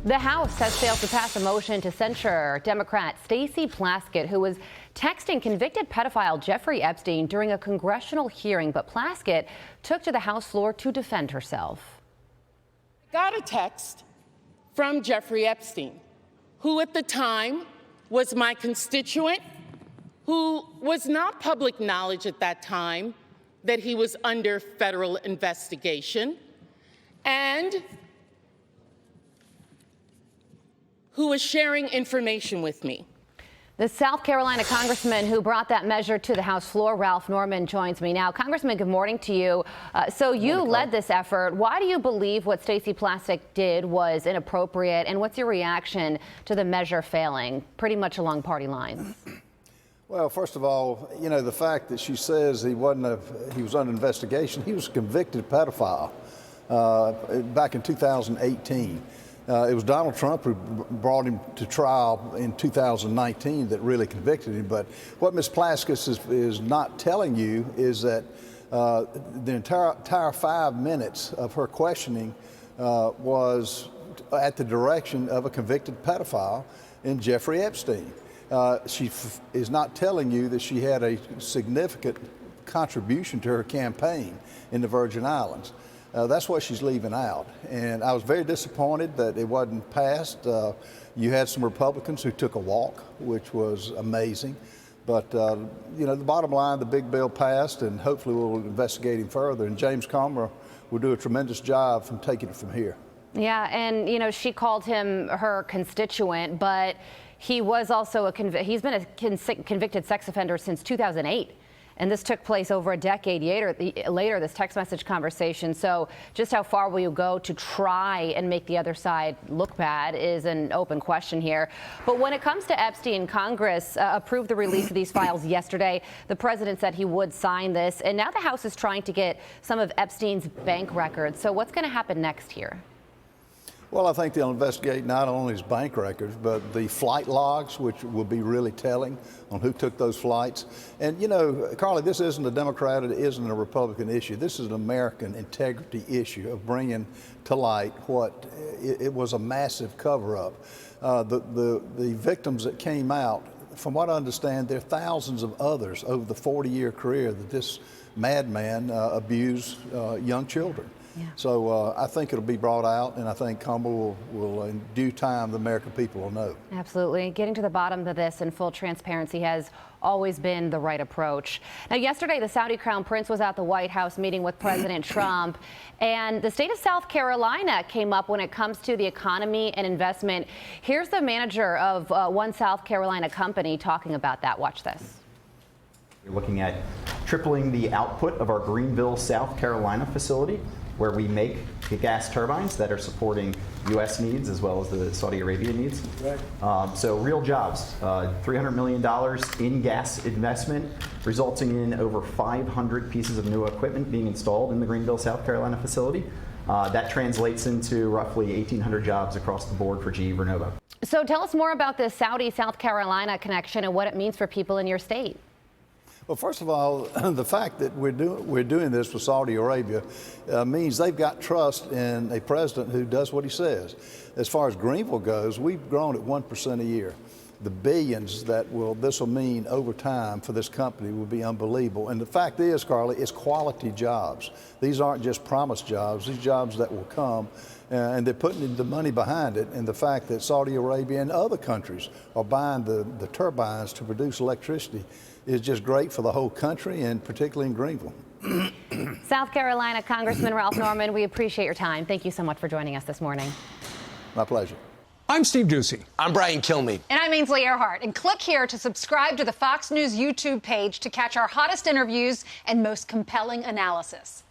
The House has failed to pass a motion to censure Democrat Stacey Plaskett, who was texting convicted pedophile Jeffrey Epstein during a congressional hearing. But Plaskett took to the House floor to defend herself. I got a text from Jeffrey Epstein, who at the time was my constituent, who was not public knowledge at that time that he was under federal investigation, and who was sharing information with me. The South Carolina congressman who brought that measure to the House floor, Ralph Norman, joins me now. Congressman, good morning to you. So you led this effort. Why do you believe what Stacey Plaskett did was inappropriate, and what's your reaction to the measure failing pretty much along party lines? Well, first of all, you know, the fact that she says he was under investigation, he was a convicted pedophile back in 2018. It was Donald Trump who brought him to trial in 2019 that really convicted him. But what Ms. Plaskett is not telling you is that the entire 5 minutes of her questioning was at the direction of a convicted pedophile in Jeffrey Epstein. She is not telling you that she had a significant contribution to her campaign in the Virgin Islands. That's what she's leaving out. And I was very disappointed that it wasn't passed. You had some Republicans who took a walk, which was amazing. But, you know, the bottom line, the big bill passed, and hopefully we'll investigate him further. And James Comer will do a tremendous job from taking it from here. Yeah, and, you know, she called him her constituent, but he was also he's been a convicted sex offender since 2008. And this took place over a decade later, this text message conversation. So just how far will you go to try and make the other side look bad is an open question here. But when it comes to Epstein, Congress approved the release of these files yesterday. The president said he would sign this. And now the House is trying to get some of Epstein's bank records. So what's going to happen next here? Well, I think they'll investigate not only his bank records, but the flight logs, which will be really telling on who took those flights. And, you know, Carly, this isn't a Democrat, it isn't a Republican issue. This is an American integrity issue of bringing to light what it was a massive cover-up. The victims that came out, from what I understand, there are thousands of others over the 40-year career that this madman abused young children. Yeah. So I think it'll be brought out, and I think Comer will, in due time, the American people will know. Absolutely. Getting to the bottom of this in full transparency has always been the right approach. Now, yesterday, the Saudi Crown Prince was at the White House meeting with President Trump, and the state of South Carolina came up when it comes to the economy and investment. Here's the manager of one South Carolina company talking about that. Watch this. We're looking at tripling the output of our Greenville, South Carolina facility, where we make the gas turbines that are supporting U.S. needs as well as the Saudi Arabia needs. Right. So real jobs, $300 million in gas investment, resulting in over 500 pieces of new equipment being installed in the Greenville, South Carolina facility. That translates into roughly 1,800 jobs across the board for GE Vernova. So tell us more about this Saudi-South Carolina connection and what it means for people in your state. Well, first of all, the fact that we're doing this with Saudi Arabia means they've got trust in a president who does what he says. As far as Greenville goes, we've grown at 1% a year. The billions that this will mean over time for this company will be unbelievable. And the fact is, Carly, it's quality jobs. These aren't just promised jobs. These jobs that will come, and they're putting the money behind it. And the fact that Saudi Arabia and other countries are buying the turbines to produce electricity is just great for the whole country, and particularly in Greenville. South Carolina Congressman Ralph Norman, we appreciate your time. Thank you so much for joining us this morning. My pleasure. I'm Steve Ducey. I'm Brian Kilmeade. And I'm Ainsley Earhart. And click here to subscribe to the Fox News YouTube page to catch our hottest interviews and most compelling analysis.